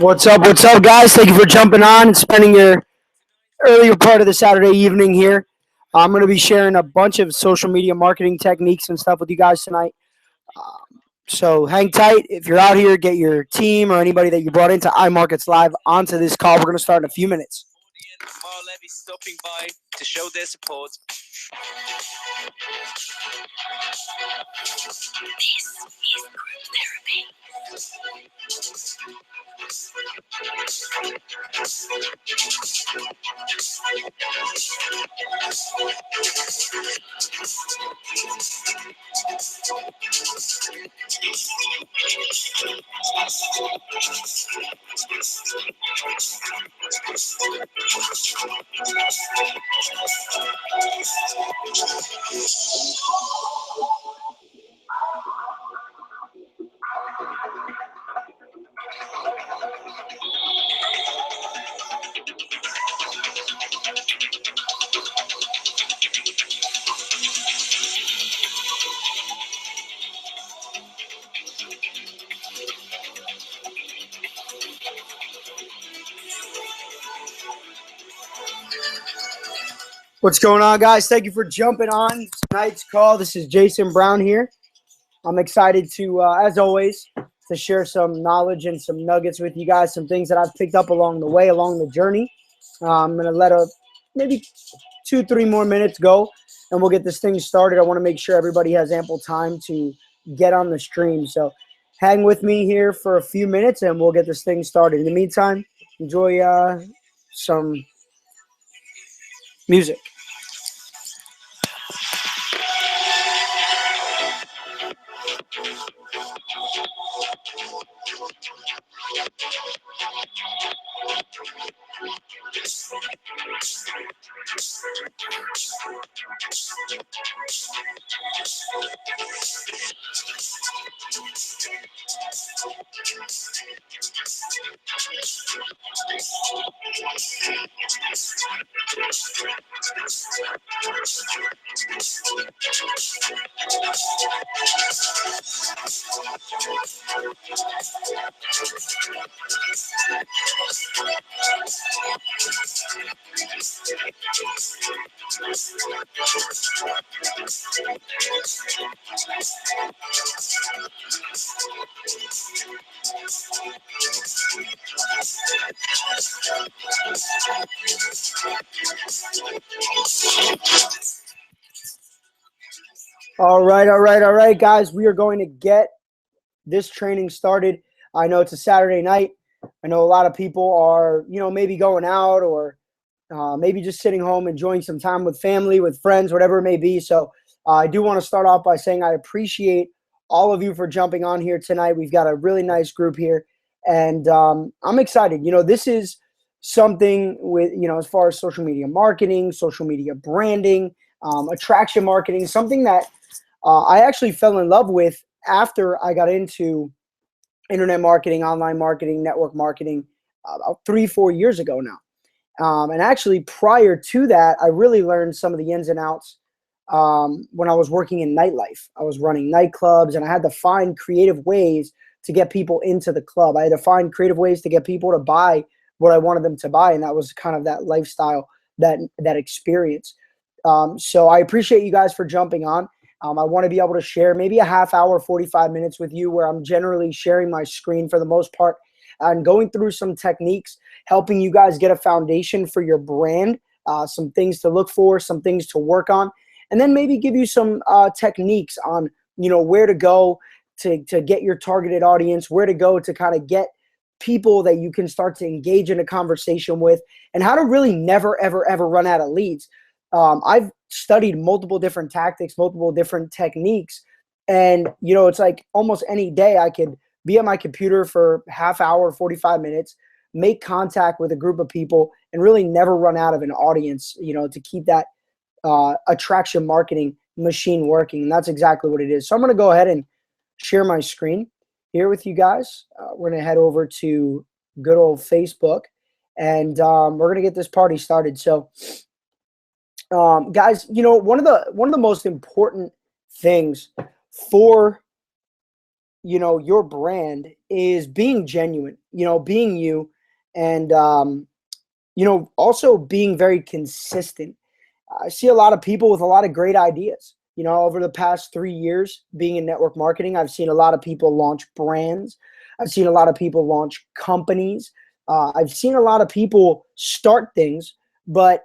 What's up, guys? Thank you for jumping on and spending your earlier part of the Saturday evening here. I'm going to be sharing a bunch of social media marketing techniques and stuff with you guys tonight. So hang tight. If you're out here, get your team or anybody that you brought into iMarkets Live onto this call. We're going to start in a few minutes. What's going on, guys? Thank you for jumping on tonight's call. This is Jason Brown here. I'm excited to, as always, to share some knowledge and some nuggets with you guys, some things that I've picked up along the way, along the journey. I'm going to let maybe 2-3 more minutes go, and we'll get this thing started. I want to make sure everybody has ample time to get on the stream. So hang with me here for a few minutes, and we'll get this thing started. In the meantime, enjoy some music. All right, guys. We are going to get this training started. I know it's a Saturday night. I know a lot of people are, maybe going out or maybe just sitting home, enjoying some time with family, with friends, whatever it may be. So I do want to start off by saying I appreciate all of you for jumping on here tonight. We've got a really nice group here, and I'm excited. This is something with, as far as social media marketing, social media branding, attraction marketing, something that I actually fell in love with after I got into internet marketing, online marketing, network marketing about 3-4 years ago now. And actually, prior to that, I really learned some of the ins and outs when I was working in nightlife. I was running nightclubs, and I had to find creative ways to get people into the club. I had to find creative ways to get people to buy what I wanted them to buy, and that was kind of that lifestyle, that experience. So I appreciate you guys for jumping on. I want to be able to share maybe a half hour, 45 minutes with you, where I'm generally sharing my screen for the most part and going through some techniques, helping you guys get a foundation for your brand, some things to look for, some things to work on, and then maybe give you some techniques on, where to go to get your targeted audience, where to go to kind of get people that you can start to engage in a conversation with, and how to really never, ever, ever run out of leads. I've studied multiple different tactics, multiple different techniques. And, it's like almost any day I could be at my computer for half hour, 45 minutes, make contact with a group of people, and really never run out of an audience, to keep that attraction marketing machine working. And that's exactly what it is. So I'm going to go ahead and share my screen here with you guys. We're going to head over to good old Facebook, and we're going to get this party started. So guys, one of the most important things for your brand is being genuine, being you, and also being very consistent. I see a lot of people with a lot of great ideas. Over the past 3 years being in network marketing, I've seen a lot of people launch brands. I've seen a lot of people launch companies. I've seen a lot of people start things, but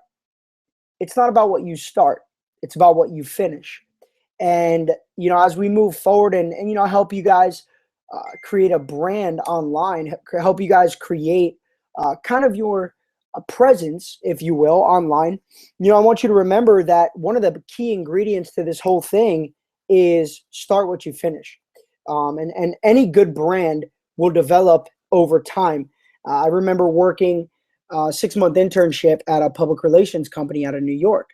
it's not about what you start. It's about what you finish. And, as we move forward and help you guys create a brand online, help you guys create kind of your presence, if you will, online. I want you to remember that one of the key ingredients to this whole thing is start what you finish. And any good brand will develop over time. I remember working a 6-month internship at a public relations company out of New York.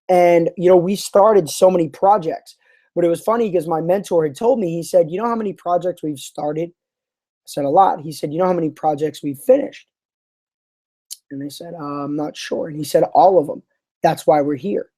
And, we started so many projects, but it was funny because my mentor had told me, he said, you know how many projects we've started? I said, a lot. He said, you know how many projects we've finished? And I said, I'm not sure. And he said, all of them. That's why we're here.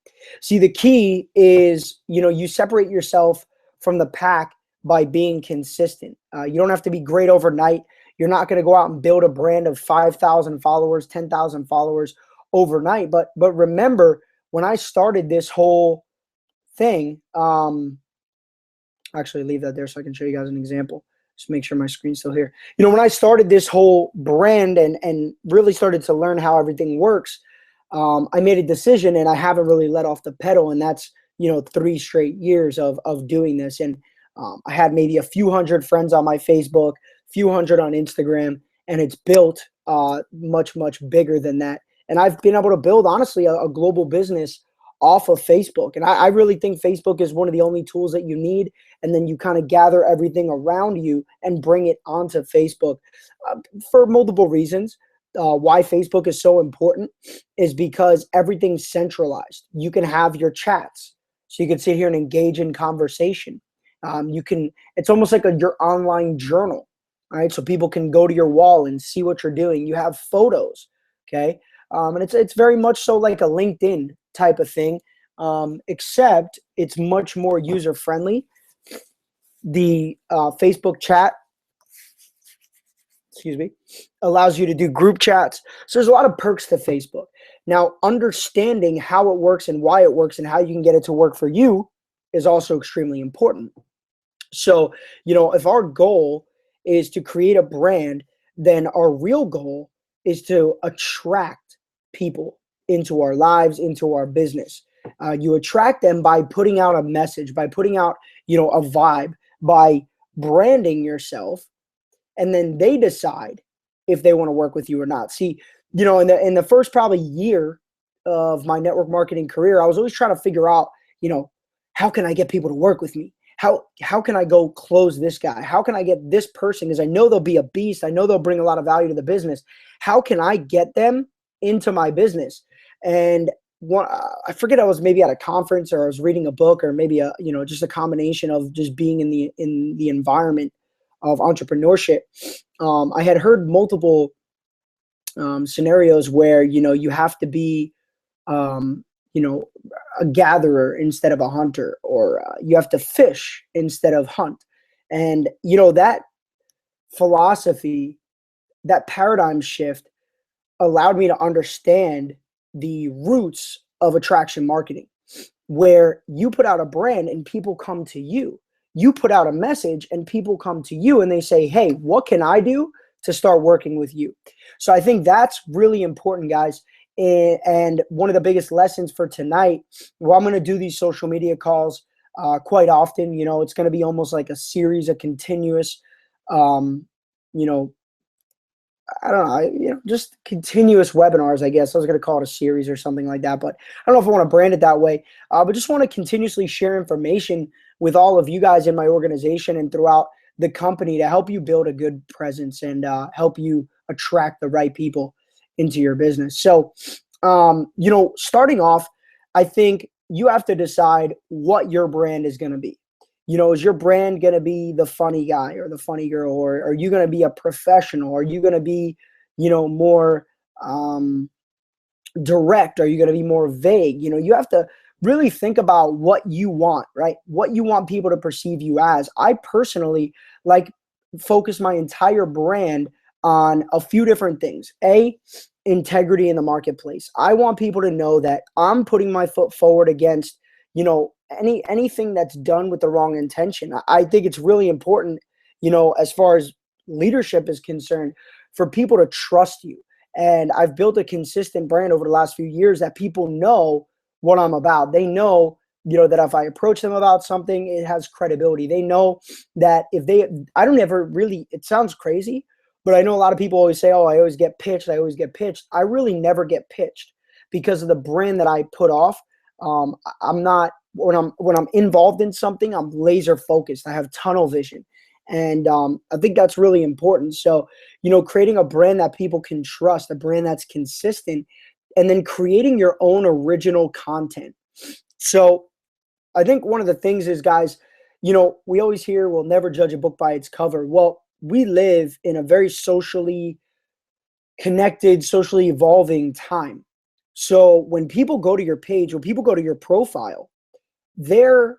See, the key is, you separate yourself from the pack by being consistent. You don't have to be great overnight. You're not going to go out and build a brand of 5,000 followers, 10,000 followers overnight. But remember, when I started this whole thing, actually leave that there so I can show you guys an example. Just make sure my screen's still here. When I started this whole brand and really started to learn how everything works, I made a decision and I haven't really let off the pedal. And that's, 3 straight years of doing this. And I had maybe a few hundred friends on my Facebook, few hundred on Instagram, and it's built much, much bigger than that. And I've been able to build, honestly, a global business off of Facebook. And I really think Facebook is one of the only tools that you need. And then you kind of gather everything around you and bring it onto Facebook for multiple reasons. Why Facebook is so important is because everything's centralized. You can have your chats. So you can sit here and engage in conversation. It's almost like your online journal, right? So people can go to your wall and see what you're doing. You have photos, okay? And it's very much so like a LinkedIn type of thing, except it's much more user friendly. The Facebook chat, allows you to do group chats. So there's a lot of perks to Facebook. Now, understanding how it works and why it works and how you can get it to work for you is also extremely important. So, if our goal is to create a brand, then our real goal is to attract people into our lives, into our business. You attract them by putting out a message, by putting out, a vibe, by branding yourself, and then they decide if they want to work with you or not. See, in the first probably year of my network marketing career, I was always trying to figure out, how can I get people to work with me? How can I go close this guy? How can I get this person? Because I know they'll be a beast. I know they'll bring a lot of value to the business. How can I get them into my business? And I forget, I was maybe at a conference or I was reading a book or maybe just a combination of just being in the environment of entrepreneurship. I had heard multiple scenarios where you have to be a gatherer instead of a hunter, or you have to fish instead of hunt. And that philosophy, that paradigm shift allowed me to understand the roots of attraction marketing, where you put out a brand and people come to you. You put out a message and people come to you and they say, hey, what can I do to start working with you? So I think that's really important, guys. And one of the biggest lessons for tonight, well, I'm going to do these social media calls quite often. It's going to be almost like a series of continuous, I don't know, just continuous webinars, I guess. I was going to call it a series or something like that, but I don't know if I want to brand it that way. But just want to continuously share information with all of you guys in my organization and throughout the company to help you build a good presence and help you attract the right people into your business. So, starting off, I think you have to decide what your brand is going to be. Is your brand going to be the funny guy or the funny girl, or are you going to be a professional? Are you going to be, more direct? Are you going to be more vague? You have to really think about what you want, right? What you want people to perceive you as. I personally like focus my entire brand on a few different things. A, integrity in the marketplace. I want people to know that I'm putting my foot forward against, anything that's done with the wrong intention. I think it's really important, as far as leadership is concerned, for people to trust you. And I've built a consistent brand over the last few years that people know what I'm about. They know, that if I approach them about something, it has credibility. They know that I don't ever really, it sounds crazy, but I know a lot of people always say, oh, I always get pitched. I always get pitched. I really never get pitched because of the brand that I put off. I'm not, when I'm involved in something, I'm laser focused. I have tunnel vision. And I think that's really important. So, creating a brand that people can trust, a brand that's consistent, and then creating your own original content. So I think one of the things is, guys, we always hear, we'll never judge a book by its cover. Well, we live in a very socially connected, socially evolving time. So when people go to your page, when people go to your profile, they're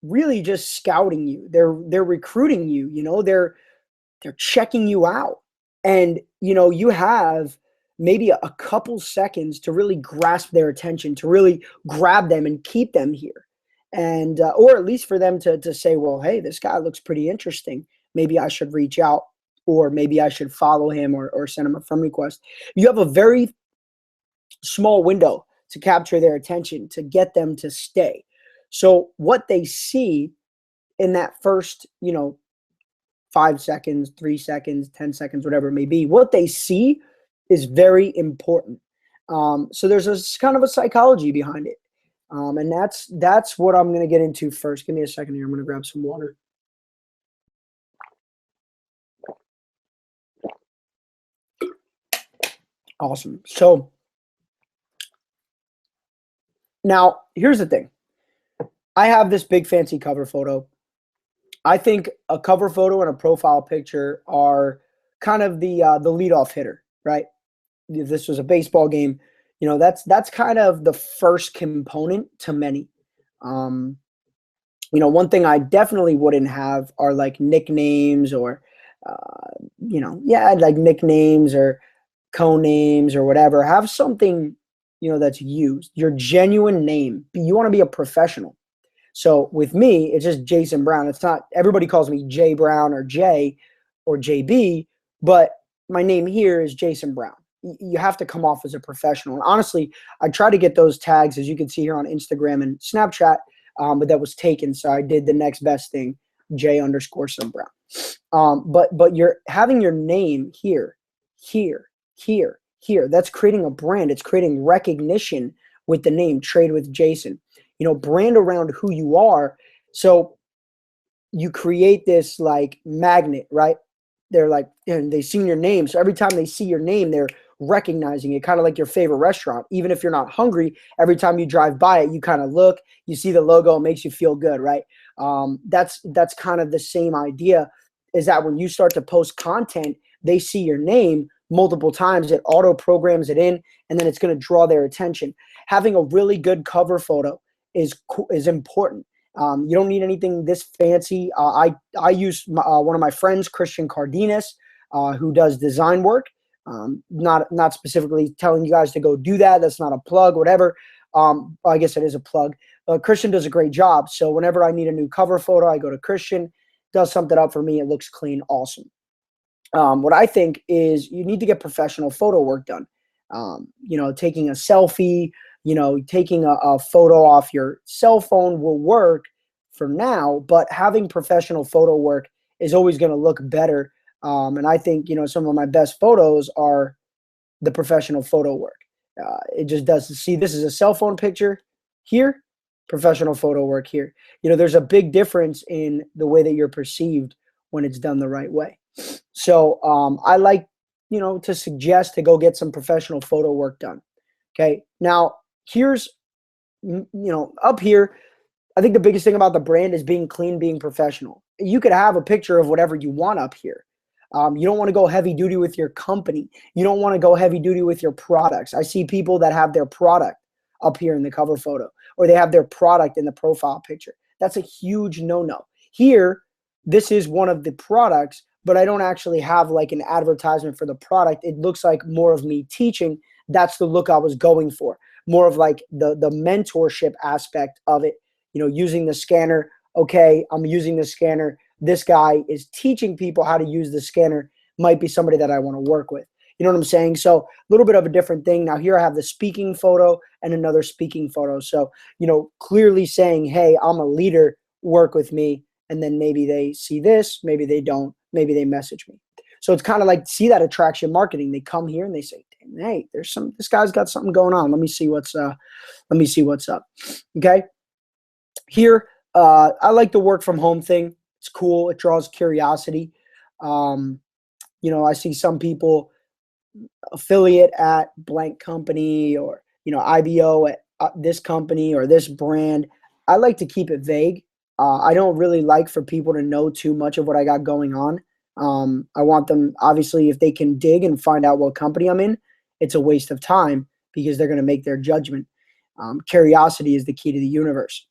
really just scouting you. They're recruiting you, they're checking you out. And you have maybe a couple seconds to really grasp their attention, to really grab them and keep them here. And or at least for them to say, well, hey, this guy looks pretty interesting. Maybe I should reach out, or maybe I should follow him, or send him a friend request. You have a very small window to capture their attention, to get them to stay. So what they see in that first, 5 seconds, 3 seconds, 10 seconds, whatever it may be, what they see is very important. So there's a kind of a psychology behind it. And that's what I'm going to get into first. Give me a second here. I'm going to grab some water. Awesome. So now here's the thing. I have this big fancy cover photo. I think a cover photo and a profile picture are kind of the leadoff hitter, right? If this was a baseball game, that's kind of the first component to many. One thing I definitely wouldn't have are like nicknames or, like nicknames or co-names or whatever. Have something, that's used, your genuine name. You want to be a professional. So with me, it's just Jason Brown. It's not, everybody calls me Jay Brown or Jay or JB, but my name here is Jason Brown. You have to come off as a professional. And honestly, I try to get those tags, as you can see here on Instagram and Snapchat, but that was taken. So I did the next best thing, J_some Brown. But you're having your name here. That's creating a brand. It's creating recognition with the name Trade with Jason. Brand around who you are. So you create this like magnet, right? They're like, and they see your name. So every time they see your name, they're recognizing it, kind of like your favorite restaurant. Even if you're not hungry, every time you drive by it, you kind of look, you see the logo, it makes you feel good, right? That's kind of the same idea, is that when you start to post content, they see your name multiple times, it auto programs it in, and then it's going to draw their attention. Having a really good cover photo is important. You don't need anything this fancy. I use one of my friends, Christian Cardenas, who does design work. Not specifically telling you guys to go do that. That's not a plug, whatever. I guess it is a plug. Christian does a great job. So whenever I need a new cover photo, I go to Christian, does something up for me. It looks clean, awesome. What I think is you need to get professional photo work done. Taking a selfie, taking a photo off your cell phone will work for now, but having professional photo work is always going to look better. And I think, some of my best photos are the professional photo work. It just does. See, this is a cell phone picture here, professional photo work here. There's a big difference in the way that you're perceived when it's done the right way. So I like, to suggest to go get some professional photo work done. Okay. Now here's, up here, I think the biggest thing about the brand is being clean, being professional. You could have a picture of whatever you want up here. You don't want to go heavy duty with your company. You don't want to go heavy duty with your products. I see people that have their product up here in the cover photo. or they have their product in the profile picture. That's a huge no-no. Here, this is one of the products, but I don't actually have like an advertisement for the product. It looks like more of me teaching. That's the look I was going for. More of like the mentorship aspect of it, you know, using the scanner. Okay, I'm using the scanner. This guy is teaching people how to use the scanner. Might be somebody that I want to work with. You know what I'm saying? So a little bit of a different thing. Now here I have the speaking photo and another speaking photo. So, you know, clearly saying, hey, I'm a leader, work with me. And then maybe they see this, maybe they don't, maybe they message me. So it's kind of like, see that attraction marketing. They come here and they say, hey, this guy's got something going on. Let me see what's up. Okay. Here, I like the work from home thing. It's cool. It draws curiosity. You know, I see some people affiliate at blank company, or, you know, IBO at this company or this brand. I like to keep it vague. I don't really like for people to know too much of what I got going on. I want them, obviously, if they can dig and find out what company I'm in, it's a waste of time because they're going to make their judgment. Curiosity is the key to the universe.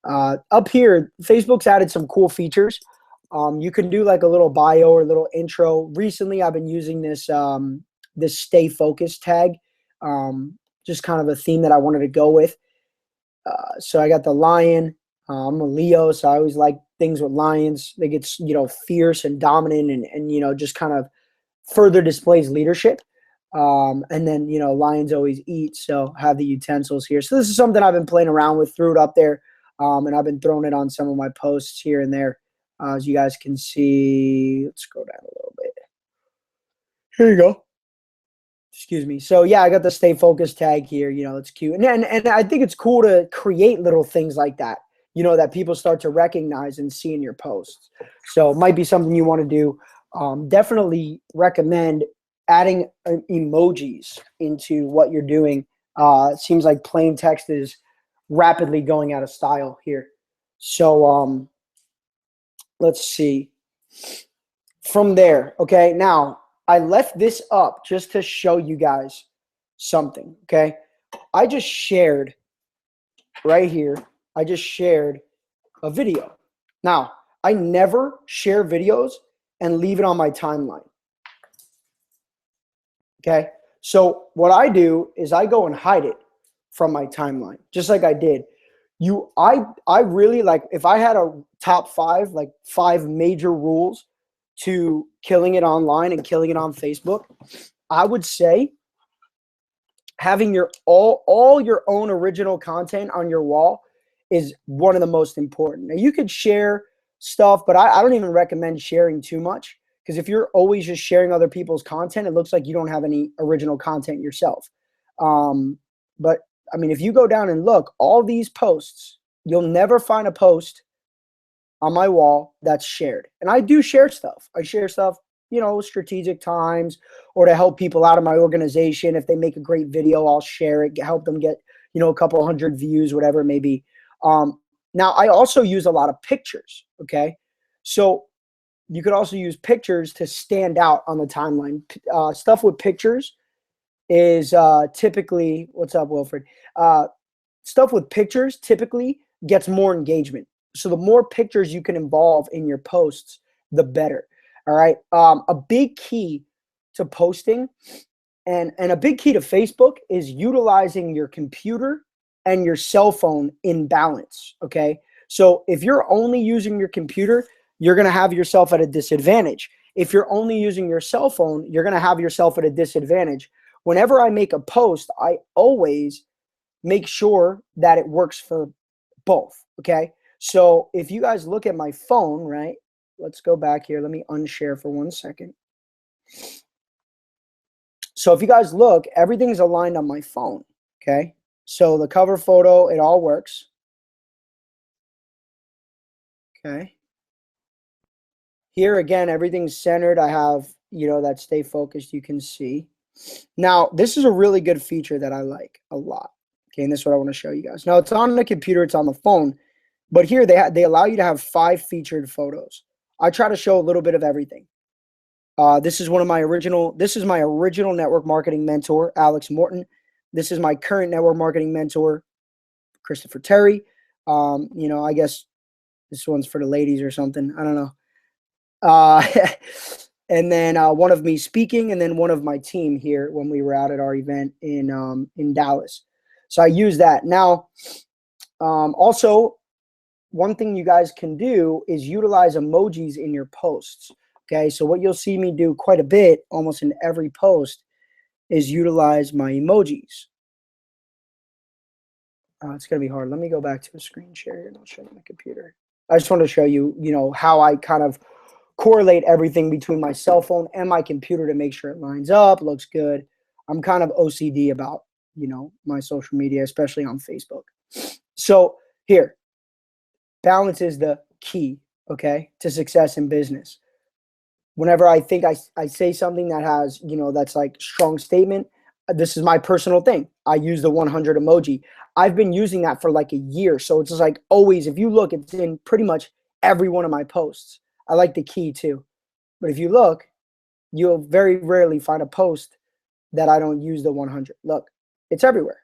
Up here, Facebook's added some cool features. You can do like a little bio or a little intro. Recently, I've been using this this stay focused tag, just kind of a theme that I wanted to go with. So I got the lion. I'm a Leo, so I always like things with lions. They get, you know, fierce and dominant, and you know, just kind of further displays leadership. And then, you know, lions always eat, so I have the utensils here. So this is something I've been playing around with, threw it up there, and I've been throwing it on some of my posts here and there. As you guys can see, let's scroll down a little bit. Here you go. Excuse me. So yeah, I got the stay focused tag here. You know, it's cute. And I think it's cool to create little things like that, you know, that people start to recognize and see in your posts. So it might be something you want to do. Definitely recommend adding emojis into what you're doing. It seems like plain text is rapidly going out of style here. So let's see. From there, okay, now I left this up just to show you guys something, okay? I just shared right here, I just shared a video. Now, I never share videos and leave it on my timeline, okay? So what I do is I go and hide it from my timeline, just like I did. I really, like, if I had a top 5, like 5 major rules to killing it online and killing it on Facebook, I would say having your all your own original content on your wall is one of the most important. Now, you could share stuff, but I don't even recommend sharing too much, because if you're always just sharing other people's content, it looks like you don't have any original content yourself. But I mean, if you go down and look, all these posts, you'll never find a post on my wall that's shared. And I do share stuff. I share stuff, you know, strategic times, or to help people out of my organization. If they make a great video, I'll share it, help them get, you know, a couple hundred views, whatever it may be. Now, I also use a lot of pictures, okay? So you could also use pictures to stand out on the timeline. Stuff with pictures is typically, what's up, Wilfred? Stuff with pictures typically gets more engagement. So the more pictures you can involve in your posts, the better. All right. A big key to posting and a big key to Facebook is utilizing your computer and your cell phone in balance. Okay. So if you're only using your computer, you're going to have yourself at a disadvantage. If you're only using your cell phone, you're going to have yourself at a disadvantage. Whenever I make a post, I always make sure that it works for both. Okay. So if you guys look at my phone, right? Let's go back here. Let me unshare for 1 second. So if you guys look, everything's aligned on my phone. Okay. So the cover photo, it all works. Okay. Here again, everything's centered. I have, you know, that stay focused, you can see. Now, this is a really good feature that I like a lot. Okay, and this is what I want to show you guys. Now, it's on the computer, it's on the phone, but here they allow you to have 5 featured photos. I try to show a little bit of everything. This is my original network marketing mentor, Alex Morton. This is my current network marketing mentor, Christopher Terry. I guess this one's for the ladies or something. I don't know. Uh, and then one of me speaking, and then one of my team here when we were out at our event in Dallas. So I use that. Now, also, one thing you guys can do is utilize emojis in your posts. Okay, so what you'll see me do quite a bit, almost in every post, is utilize my emojis. It's going to be hard. Let me go back to a screen share here and I'll show you my computer. I just want to show you, how I kind of correlate everything between my cell phone and my computer to make sure it lines up, looks good. I'm kind of OCD about, my social media, especially on Facebook. So here, balance is the key, okay, to success in business. Whenever I think I say something that has, that's like strong statement, this is my personal thing. I use the 100 emoji. I've been using that for like a year. So it's just like always, if you look, it's in pretty much every one of my posts. I like the key too. But if you look, you'll very rarely find a post that I don't use the 100. Look, it's everywhere.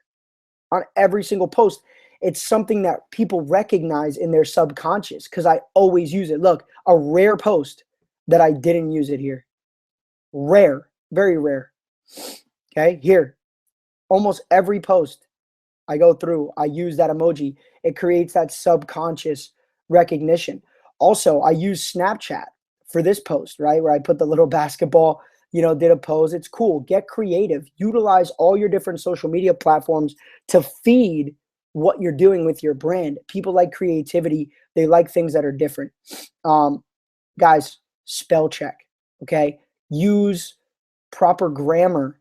On every single post, it's something that people recognize in their subconscious because I always use it. Look, a rare post that I didn't use it here. Rare, very rare. Okay, here, almost every post I go through, I use that emoji. It creates that subconscious recognition. Also, I use Snapchat for this post, right? Where I put the little basketball, did a pose. It's cool. Get creative. Utilize all your different social media platforms to feed what you're doing with your brand. People like creativity. They like things that are different. Guys, spell check, okay? Use proper grammar.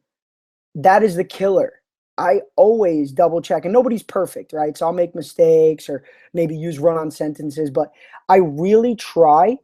That is the killer. I always double check, and nobody's perfect, right? So I'll make mistakes or maybe use run-on sentences, but I really try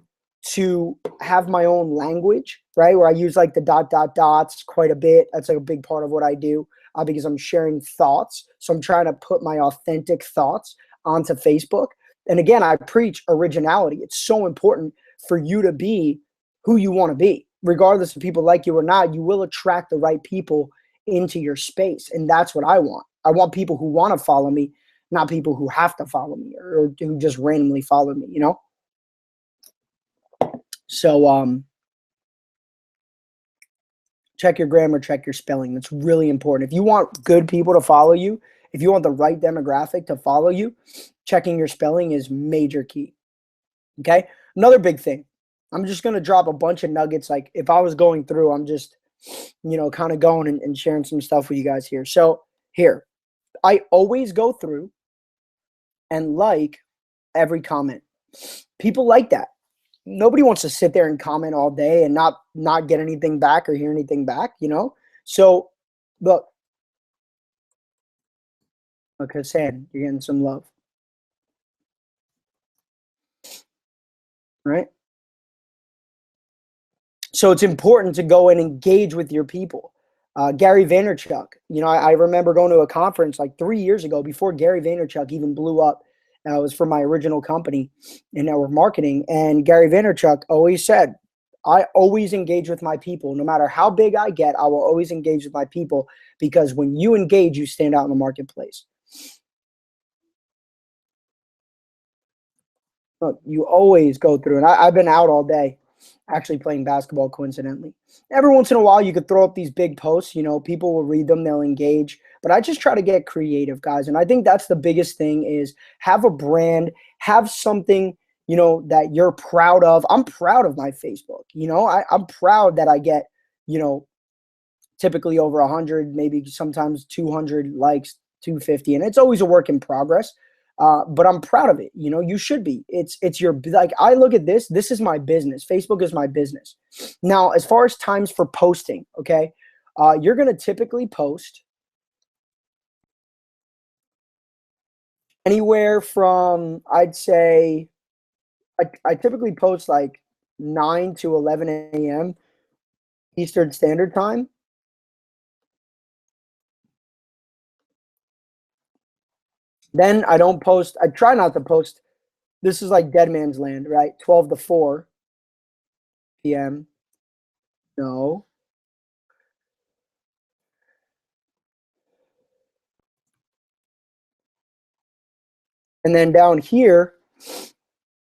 to have my own language, right? Where I use like the dots quite a bit. That's like a big part of what I do because I'm sharing thoughts. So I'm trying to put my authentic thoughts onto Facebook. And again, I preach originality. It's so important for you to be who you want to be. Regardless if people like you or not, you will attract the right people into your space. And that's what I want. I want people who want to follow me, not people who have to follow me or who just randomly follow me, So check your grammar, check your spelling. That's really important. If you want good people to follow you, if you want the right demographic to follow you, checking your spelling is major key. Okay. Another big thing. I'm just going to drop a bunch of nuggets. Like if I was going through, I'm just, kind of going and sharing some stuff with you guys here. So here, I always go through and like every comment. People like that. Nobody wants to sit there and comment all day and not get anything back or hear anything back, So look, Hassan, you're getting some love. Right? So it's important to go and engage with your people. Gary Vaynerchuk, I remember going to a conference like 3 years ago before Gary Vaynerchuk even blew up. It was for my original company in network marketing. And Gary Vaynerchuk always said, I always engage with my people. No matter how big I get, I will always engage with my people because when you engage, you stand out in the marketplace. Look, you always go through, and I've been out all day actually playing basketball coincidentally. Every once in a while, you could throw up these big posts, people will read them, they'll engage. But I just try to get creative, guys. And I think that's the biggest thing is have a brand, have something, that you're proud of. I'm proud of my Facebook. I'm proud that I get, typically over 100, maybe sometimes 200 likes, 250. And it's always a work in progress. But I'm proud of it. You should be. It's your, like, I look at this. This is my business. Facebook is my business. Now, as far as times for posting, okay, you're going to typically post anywhere from, I'd say, I typically post like 9 to 11 a.m. Eastern Standard Time. Then I don't post. I try not to post. This is like dead man's land, right? 12 to 4 p.m. No. And then down here,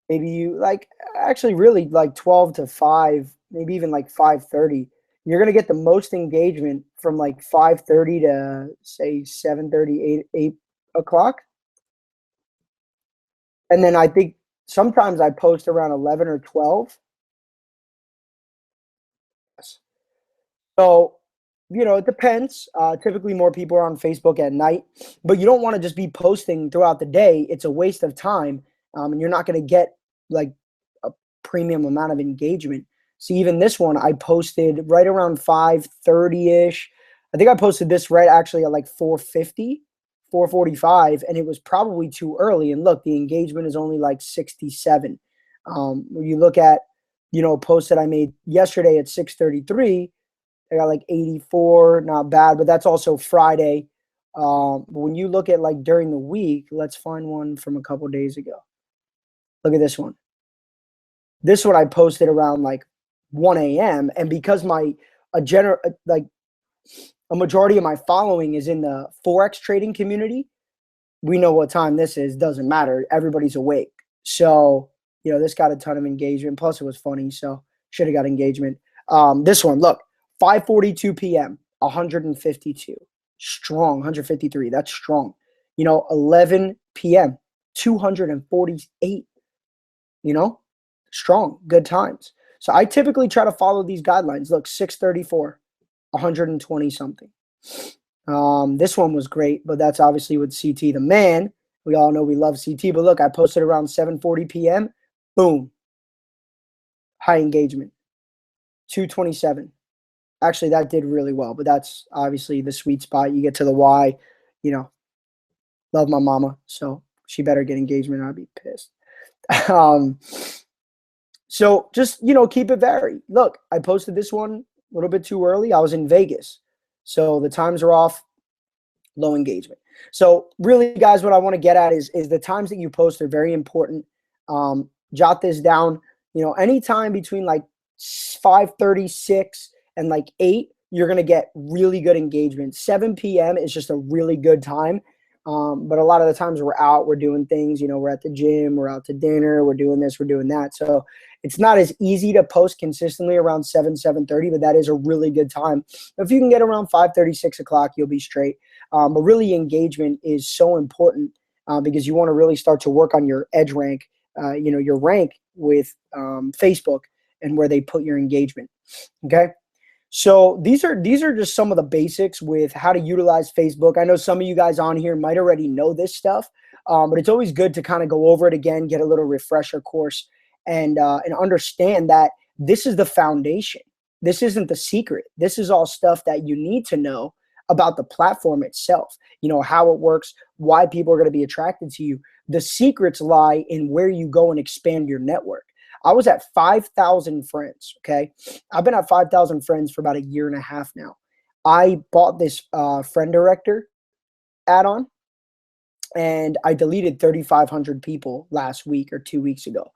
maybe you like actually really like 12 to 5, maybe even like 5:30. You're going to get the most engagement from like 5:30 to say 7:30, 8 o'clock. And then I think sometimes I post around 11 or 12. So, it depends. Typically, more people are on Facebook at night, but you don't want to just be posting throughout the day. It's a waste of time, and you're not going to get like a premium amount of engagement. See, even this one, I posted right around 5:30 ish. I think I posted this right actually at like 4:50, 4:45, and it was probably too early. And look, the engagement is only like 67. When you look at, a post that I made yesterday at 6:33. I got like 84, not bad, but that's also Friday. But when you look at like during the week, let's find one from a couple days ago. Look at this one. This one I posted around like 1 a.m. And because a majority of my following is in the Forex trading community, we know what time this is. Doesn't matter. Everybody's awake. So, this got a ton of engagement. Plus, it was funny. So, should have got engagement. This one, look. 5:42 p.m., 152. Strong, 153. That's strong. 11 p.m., 248. Strong, good times. So I typically try to follow these guidelines. Look, 6:34, 120 something. This one was great, but that's obviously with CT the man. We all know we love CT, but look, I posted around 7:40 p.m. Boom. High engagement. 227. Actually, that did really well, but that's obviously the sweet spot. You get to the Y, love my mama, so she better get engagement. I'd be pissed. So just, keep it varied. Look, I posted this one a little bit too early. I was in Vegas, so the times are off, low engagement. So really, guys, what I want to get at is the times that you post are very important. Jot this down. Anytime between like 5:36 and like 8, you're going to get really good engagement. 7 p.m. is just a really good time. But a lot of the times we're out, we're doing things, we're at the gym, we're out to dinner, we're doing this, we're doing that. So it's not as easy to post consistently around 7:30, but that is a really good time. If you can get around 5:30, 6 o'clock, you'll be straight. But really engagement is so important because you want to really start to work on your edge rank, your rank with Facebook and where they put your engagement. Okay. So these are just some of the basics with how to utilize Facebook. I know some of you guys on here might already know this stuff, but it's always good to kind of go over it again, get a little refresher course, and understand that this is the foundation. This isn't the secret. This is all stuff that you need to know about the platform itself. How it works, why people are going to be attracted to you. The secrets lie in where you go and expand your network. I was at 5,000 friends, okay? I've been at 5,000 friends for about a year and a half now. I bought this friend director add-on, and I deleted 3,500 people last week or 2 weeks ago.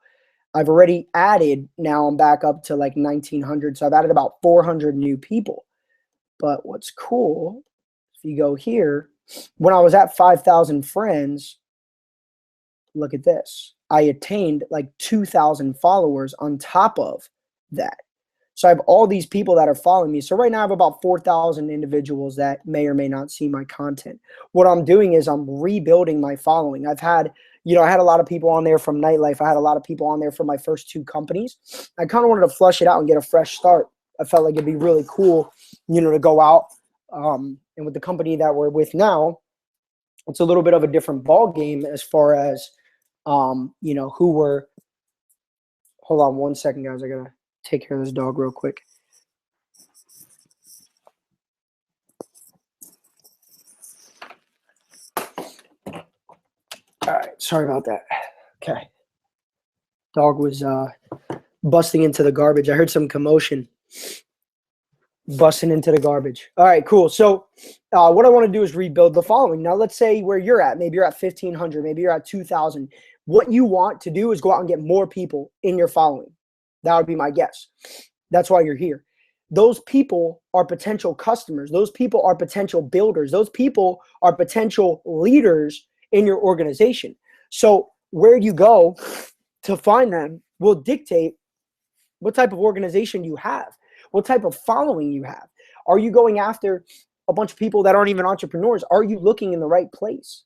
I've already added, now I'm back up to like 1,900, so I've added about 400 new people. But what's cool, if you go here, when I was at 5,000 friends, look at this. I attained like 2,000 followers on top of that. So I have all these people that are following me. So right now I have about 4,000 individuals that may or may not see my content. What I'm doing is I'm rebuilding my following. I've had, I had a lot of people on there from nightlife. I had a lot of people on there from my first 2 companies. I kind of wanted to flush it out and get a fresh start. I felt like it'd be really cool, to go out. And with the company that we're with now, it's a little bit of a different ball game as far as, who were, hold on one second, guys. I gotta take care of this dog real quick. All right, sorry about that. Okay. Dog was busting into the garbage. I heard some commotion. Busting into the garbage. All right, cool. So what I want to do is rebuild the following. Now, let's say where you're at. Maybe you're at 1,500. Maybe you're at 2,000. What you want to do is go out and get more people in your following. That would be my guess. That's why you're here. Those people are potential customers. Those people are potential builders. Those people are potential leaders in your organization. So where you go to find them will dictate what type of organization you have, what type of following you have. Are you going after a bunch of people that aren't even entrepreneurs? Are you looking in the right place?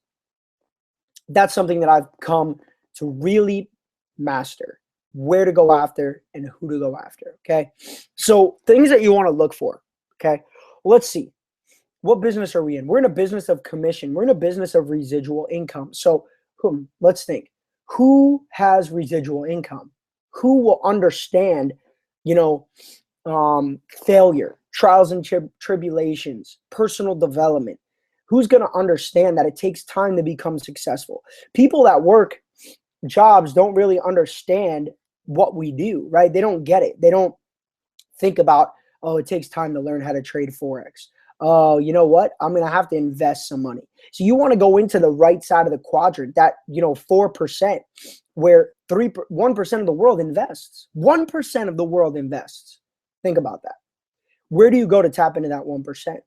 That's something that I've come to really master, where to go after and who to go after. Okay. So things that you want to look for. Okay. Let's see. What business are we in? We're in a business of commission. We're in a business of residual income. So let's think. Who has residual income? Who will understand, failure, trials and tribulations, personal development? Who's going to understand that it takes time to become successful? People that work jobs don't really understand what we do, right? They don't get it. They don't think about, oh, it takes time to learn how to trade Forex. Oh, you know what? I'm going to have to invest some money. So you want to go into the right side of the quadrant, that, 4%, where 1% of the world invests. 1% of the world invests. Think about that. Where do you go to tap into that 1%?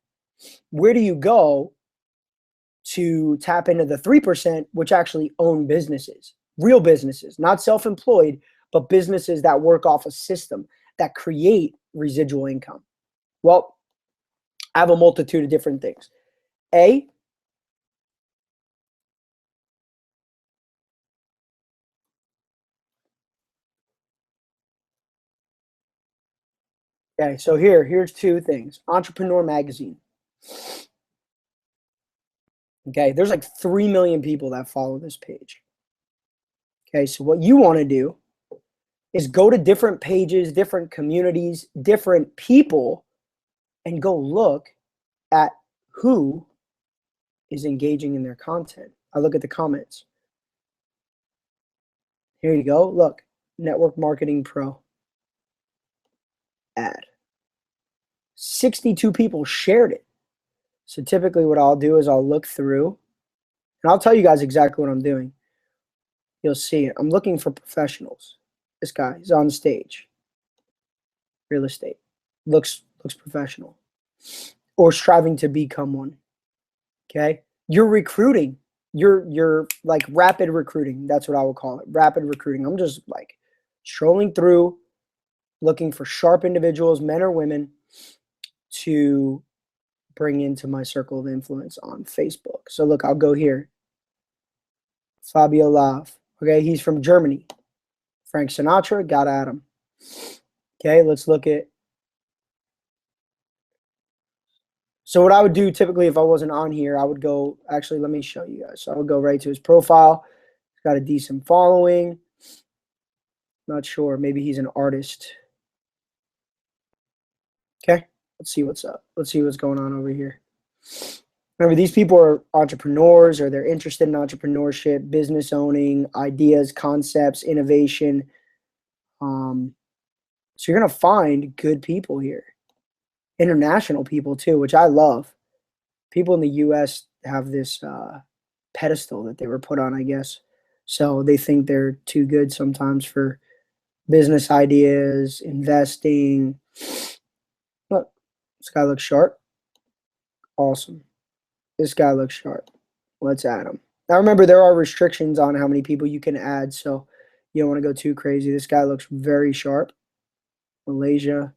Where do you go to tap into the 3%, which actually own businesses, real businesses, not self-employed, but businesses that work off a system that create residual income? Well, I have a multitude of different things. Okay, so here's two things. Entrepreneur Magazine. Okay, there's like 3 million people that follow this page. Okay, so what you want to do is go to different pages, different communities, different people, and go look at who is engaging in their content. I look at the comments. Here you go. Look, Network Marketing Pro ad. 62 people shared it. So typically what I'll do is I'll look through, and I'll tell you guys exactly what I'm doing. You'll see it. I'm looking for professionals. This guy is on stage. Real estate. Looks professional. Or striving to become one. Okay? You're recruiting. You're like rapid recruiting. That's what I would call it. Rapid recruiting. I'm just like strolling through, looking for sharp individuals, men or women, to bring into my circle of influence on Facebook. So look, I'll go here. Fabio Lav. Okay, he's from Germany. Frank Sinatra, got at him. Okay, let's look at. So what I would do typically if I wasn't on here, I would go, actually, let me show you guys. So I would go right to his profile. He's got a decent following. Not sure, maybe he's an artist. Okay, let's see what's up. Let's see what's going on over here. Remember, these people are entrepreneurs, or they're interested in entrepreneurship, business owning, ideas, concepts, innovation. So you're going to find good people here. International people too, which I love. People in the US have this pedestal that they were put on, I guess. So they think they're too good sometimes for business ideas, investing. Look, this guy looks sharp. Awesome. This guy looks sharp. Let's add him. Now remember, there are restrictions on how many people you can add, so you don't want to go too crazy. This guy looks very sharp. Malaysia.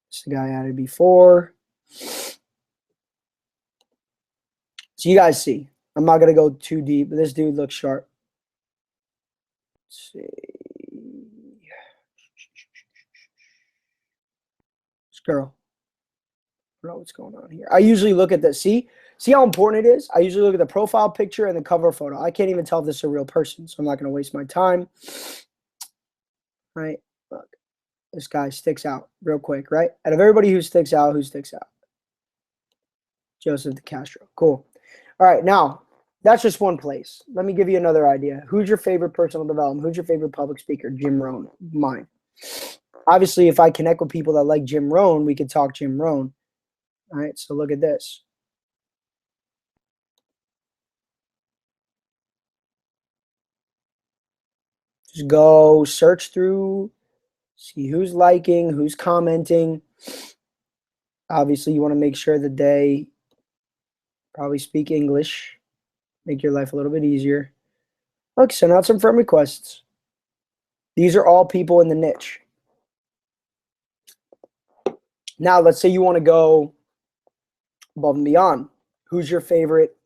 This is the guy I added before. So you guys see. I'm not going to go too deep, but this dude looks sharp. Let's see. This girl. I don't know what's going on here. I usually look at the, see how important it is? I usually look at the profile picture and the cover photo. I can't even tell if this is a real person, so I'm not going to waste my time. Right? Look, this guy sticks out real quick, right? Out of everybody who sticks out, Joseph DeCastro. Cool. All right, now, that's just one place. Let me give you another idea. Who's your favorite personal development? Who's your favorite public speaker? Jim Rohn. Mine. Obviously, if I connect with people that like Jim Rohn, we could talk Jim Rohn. All right, so look at this. Just go search through, see who's liking, who's commenting. Obviously, you want to make sure that they probably speak English, make your life a little bit easier. Look, send out some friend requests. These are all people in the niche. Now, let's say you want to go above and beyond. Who's your favorite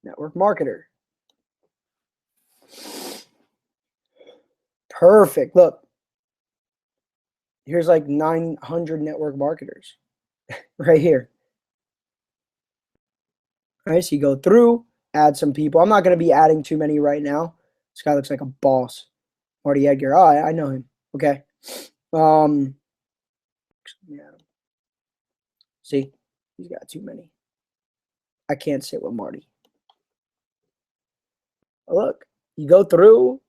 network marketer? Perfect. Look, here's like 900 network marketers right here. All right, so you go through, add some people. I'm not going to be adding too many right now. This guy looks like a boss. Marty Edgar. Oh, I know him. Okay. See, he's got too many. I can't sit with Marty. But look, you go through,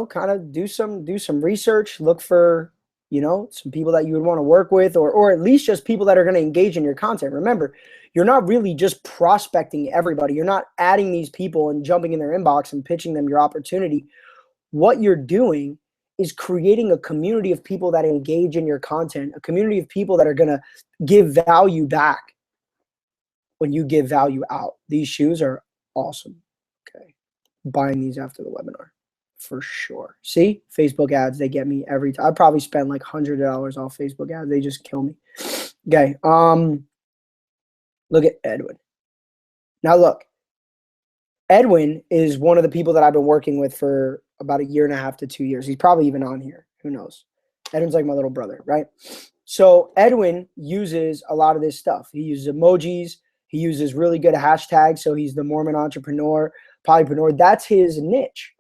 kind of do some research, look for, some people that you would want to work with, or at least just people that are going to engage in your content. Remember, you're not really just prospecting everybody. You're not adding these people and jumping in their inbox and pitching them your opportunity. What you're doing is creating a community of people that engage in your content, a community of people that are going to give value back when you give value out. These shoes are awesome. Okay. Buying these after the webinar for sure. See, Facebook ads, they get me every time. I probably spend like $100 off Facebook ads. They just kill me. Okay. Look at Edwin. Now look, Edwin is one of the people that I've been working with for about 1.5 to 2 years. He's probably even on here. Who knows? Edwin's like my little brother, right? So Edwin uses a lot of this stuff. He uses emojis. He uses really good hashtags. So he's the Mormon entrepreneur, polypreneur. That's his niche,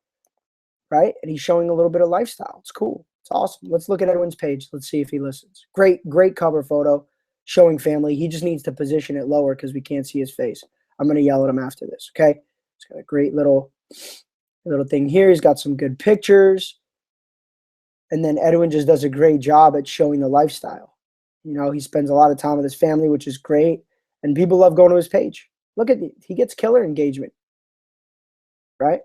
right? And he's showing a little bit of lifestyle. It's cool. It's awesome. Let's look at Edwin's page. Let's see if he listens. Great cover photo showing family. He just needs to position it lower because we can't see his face. I'm going to yell at him after this, okay? He's got a great little thing here. He's got some good pictures. And then Edwin just does a great job at showing the lifestyle. He spends a lot of time with his family, which is great. And people love going to his page. Look at he gets killer engagement, right?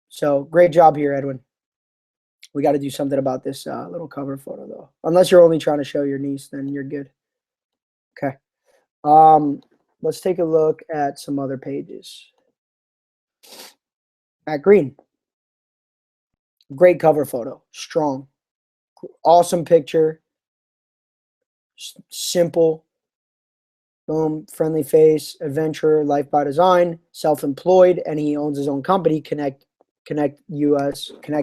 So great job here, Edwin. We got to do something about this little cover photo, though. Unless you're only trying to show your niece, then you're good. Okay. Let's take a look at some other pages. Matt Green. Great cover photo. Strong. Awesome picture. Simple. Boom. Friendly face. Adventurer. Life by design. Self-employed. And he owns his own company. Connect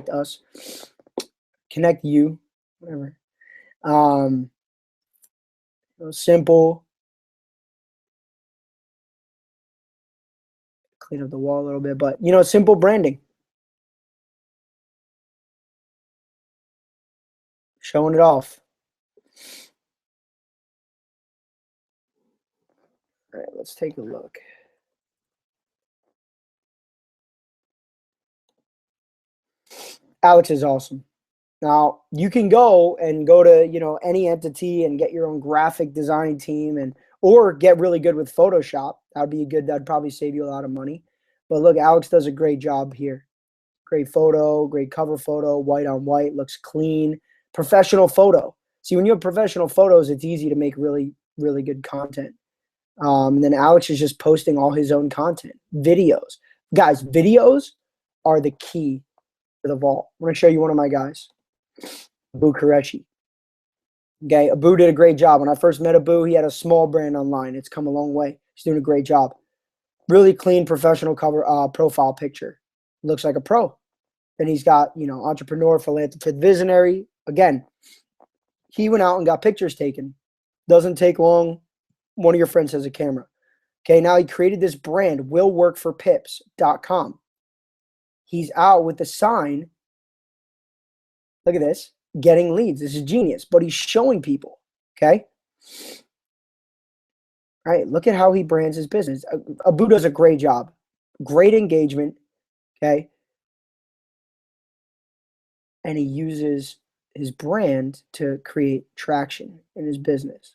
us. Connect you. Whatever. Simple. Clean up the wall a little bit. But, simple branding. Showing it off. All right, let's take a look. Alex is awesome. Now, you can go to, any entity and get your own graphic design team or get really good with Photoshop. That'd probably save you a lot of money. But look, Alex does a great job here. Great photo, great cover photo, white on white, looks clean. Professional photo. See, when you have professional photos, it's easy to make really, really good content. And then Alex is just posting all his own content. Videos. Guys, videos are the key to the vault. I'm going to show you one of my guys, Abu Qureshi. Okay, Abu did a great job. When I first met Abu, he had a small brand online. It's come a long way. He's doing a great job. Really clean, professional cover profile picture. Looks like a pro. Then he's got, entrepreneur, philanthropist, visionary. Again, he went out and got pictures taken. Doesn't take long. One of your friends has a camera. Okay, now he created this brand, willworkforpips.com. He's out with the sign. Look at this. Getting leads. This is genius. But he's showing people. Okay. All right. Look at how he brands his business. Abu does a great job. Great engagement. Okay. And he uses his brand to create traction in his business.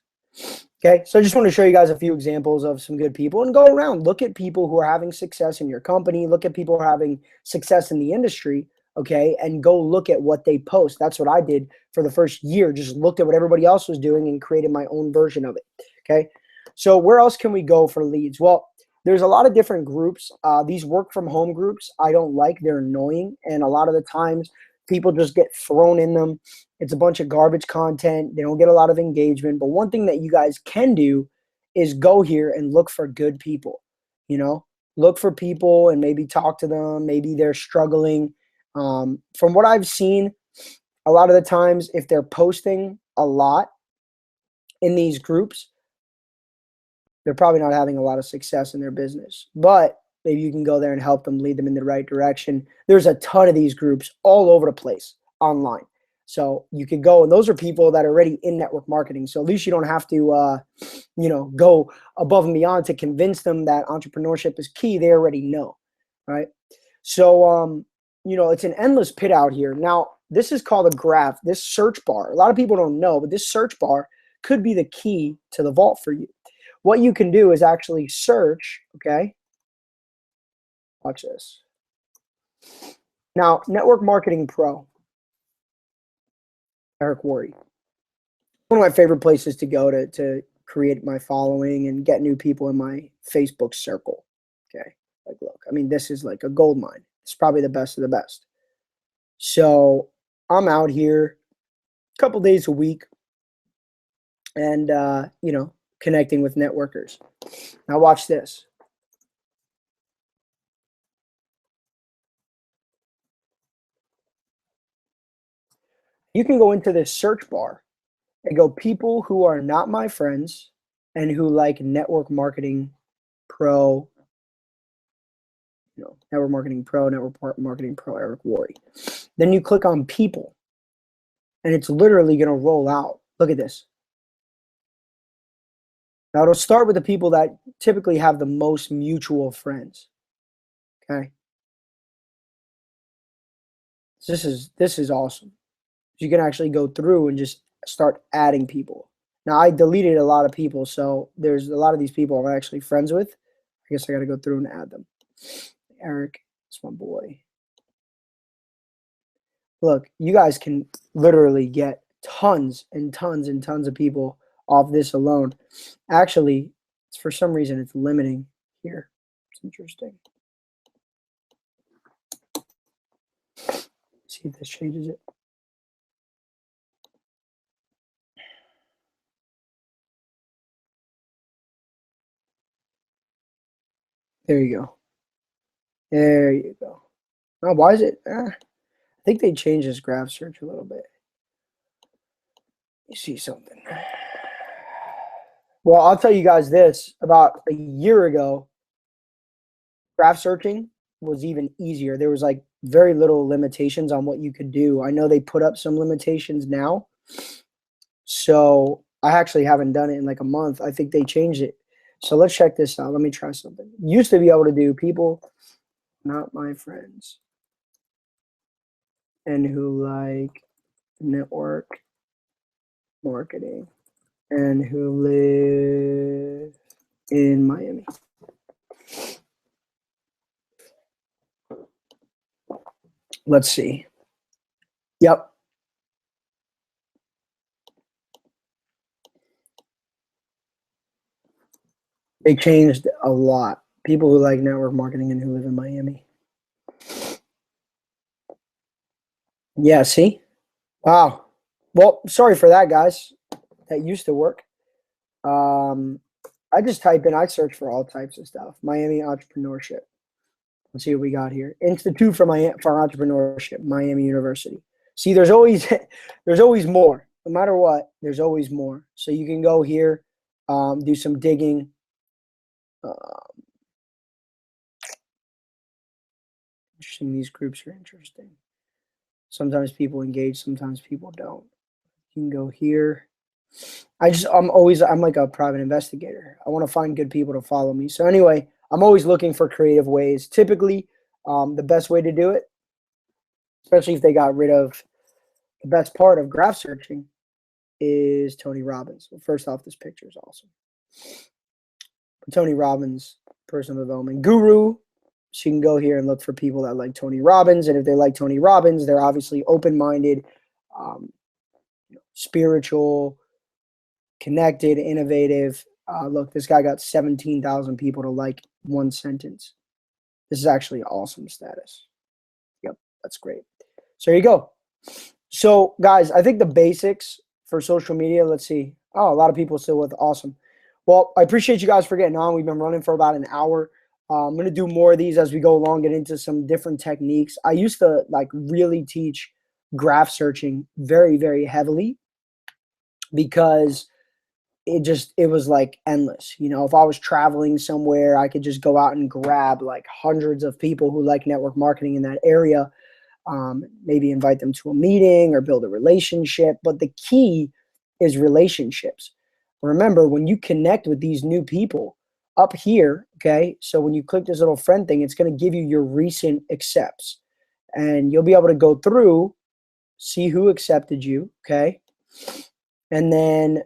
Okay. So I just want to show you guys a few examples of some good people and go around. Look at people who are having success in your company. Look at people who are having success in the industry. Okay. And go look at what they post. That's what I did for the first year. Just looked at what everybody else was doing and created my own version of it. Okay. So where else can we go for leads? Well, there's a lot of different groups. These work from home groups, I don't like. They're annoying. And a lot of the times people just get thrown in them. It's a bunch of garbage content. They don't get a lot of engagement. But one thing that you guys can do is go here and look for good people, you know, look for people and maybe talk to them. Maybe they're struggling. From what I've seen, a lot of the times, if they're posting a lot in these groups, they're probably not having a lot of success in their business. But maybe you can go there and help them, lead them in the right direction. There's a ton of these groups all over the place online. So you could go, and those are people that are already in network marketing. So at least you don't have to, you know, go above and beyond to convince them that entrepreneurship is key. They already know, right? So, you know, it's an endless pit out here. Now, this is called a graph, this search bar. A lot of people don't know, but this search bar could be the key to the vault for you. What you can do is actually search, okay? Watch this. Now, Network Marketing Pro, Eric Worre. One of my favorite places to go to create my following and get new people in my Facebook circle, okay? Like, look, I mean, this is like a gold mine. It's probably the best of the best. So I'm out here a couple days a week and, you know, connecting with networkers. Now watch this. You can go into this search bar and go people who are not my friends and who like Network Marketing Pro, you know, Network Marketing Pro, Network Marketing Pro, Eric Worre. Then you click on people and it's literally going to roll out. Look at this. Now it'll start with the people that typically have the most mutual friends. Okay. This is awesome. You can actually go through and just start adding people. Now I deleted a lot of people, so there's a lot of these people I'm actually friends with. I guess I got to go through and add them. Eric, that's my boy. Look, you guys can literally get tons and tons and tons of people off this alone. Actually, for some reason it's limiting here. It's interesting. See if this changes it. There you go. There you go. Now, why is it? I think they changed this graph search a little bit. You see something. Well, I'll tell you guys this. About a year ago, graph searching was even easier. There was like very little limitations on what you could do. I know they put up some limitations now. So I actually haven't done it in like a month. I think they changed it. So let's check this out. Let me try something. Used to be able to do people not my friends and who like network marketing and who live in Miami. Let's see. Yep. They changed a lot. People who like network marketing and who live in Miami. Yeah, see? Wow. Well, sorry for that, guys. That used to work. I just type in, I search for all types of stuff. Miami entrepreneurship. Let's see what we got here. Institute for Entrepreneurship, Miami University. See, there's always more. No matter what, there's always more. So you can go here, do some digging. Interesting. These groups are interesting. Sometimes people engage, sometimes people don't. You can go here. I'm like a private investigator. I want to find good people to follow me. So anyway, I'm always looking for creative ways. Typically, the best way to do it, especially if they got rid of the best part of graph searching, is Tony Robbins. Well, first off, this picture is awesome. Tony Robbins, personal development guru. So you can go here and look for people that like Tony Robbins. And if they like Tony Robbins, they're obviously open-minded, spiritual, connected, innovative. Look, this guy got 17,000 people to like one sentence. This is actually awesome status. Yep, that's great. So there you go. So guys, I think the basics for social media, let's see. Oh, a lot of people still with awesome. Well, I appreciate you guys for getting on. We've been running for about an hour. I'm going to do more of these as we go along, get into some different techniques. I used to like really teach graph searching very, very heavily because it was like endless. You know, if I was traveling somewhere, I could just go out and grab like hundreds of people who like network marketing in that area, maybe invite them to a meeting or build a relationship. But the key is relationships. Remember, when you connect with these new people up here, okay, so when you click this little friend thing, it's going to give you your recent accepts, and you'll be able to go through, see who accepted you, okay, and then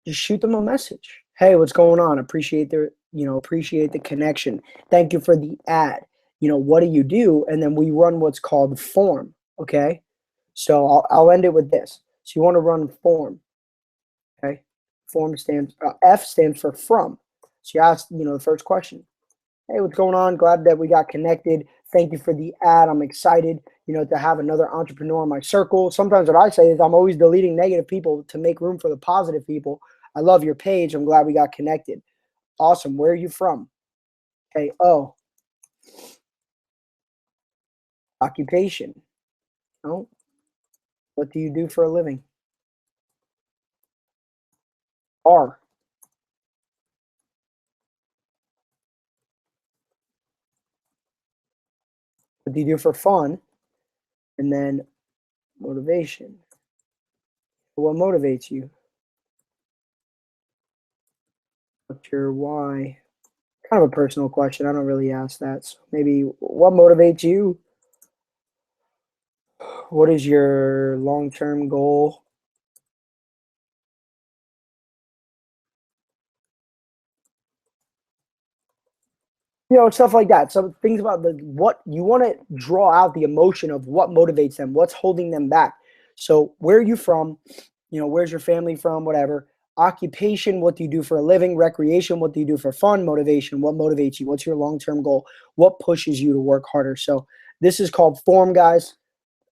just shoot them a message. Hey, what's going on? Appreciate the connection. Thank you for the ad. What do you do? And then we run what's called form. Okay. So I'll end it with this. So you want to run form. Okay. Form stands, F stands for from. So you ask, the first question. Hey, what's going on? Glad that we got connected. Thank you for the ad. I'm excited, to have another entrepreneur in my circle. Sometimes what I say is I'm always deleting negative people to make room for the positive people. I love your page. I'm glad we got connected. Awesome. Where are you from? Okay. Oh, occupation. Oh, what do you do for a living? R. What do you do for fun? And then motivation. What motivates you? What's your why? Kind of a personal question. I don't really ask that. So maybe what motivates you? What is your long-term goal? Stuff like that. So things about what you want to draw out the emotion of what motivates them, what's holding them back. So where are you from? Where's your family from? Whatever. Occupation, what do you do for a living? Recreation, what do you do for fun? Motivation, what motivates you? What's your long-term goal? What pushes you to work harder? So this is called form, guys.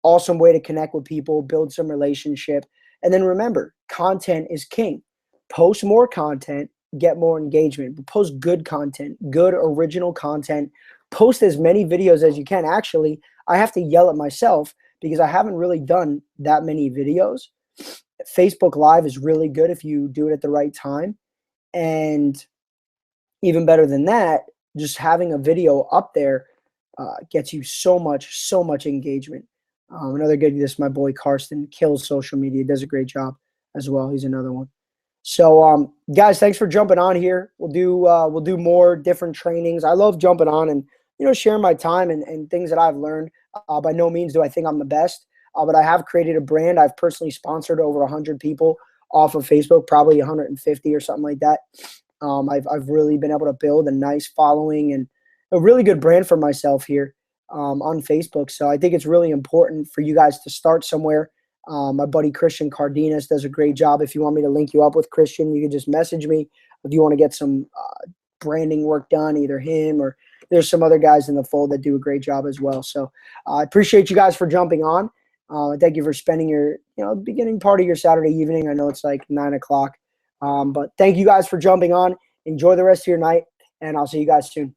Awesome way to connect with people, build some relationship. And then remember, content is king. Post more content, get more engagement. But post good content, good original content. Post as many videos as you can. Actually, I have to yell at myself because I haven't really done that many videos. Facebook Live is really good if you do it at the right time. And even better than that, just having a video up there gets you so much engagement. Another good, this my boy Karsten kills social media, does a great job as well. He's another one. So guys, thanks for jumping on here. We'll do more different trainings. I love jumping on and sharing my time and things that I've learned. By no means do I think I'm the best, but I have created a brand. I've personally sponsored over 100 people off of Facebook, probably 150 or something like that. I've really been able to build a nice following and a really good brand for myself here on Facebook. So I think it's really important for you guys to start somewhere. My buddy Christian Cardenas does a great job. If you want me to link you up with Christian, you can just message me. If you want to get some branding work done, either him or there's some other guys in the fold that do a great job as well. So I appreciate you guys for jumping on. Thank you for spending your beginning part of your Saturday evening. I know it's like 9 o'clock, but thank you guys for jumping on. Enjoy the rest of your night, and I'll see you guys soon.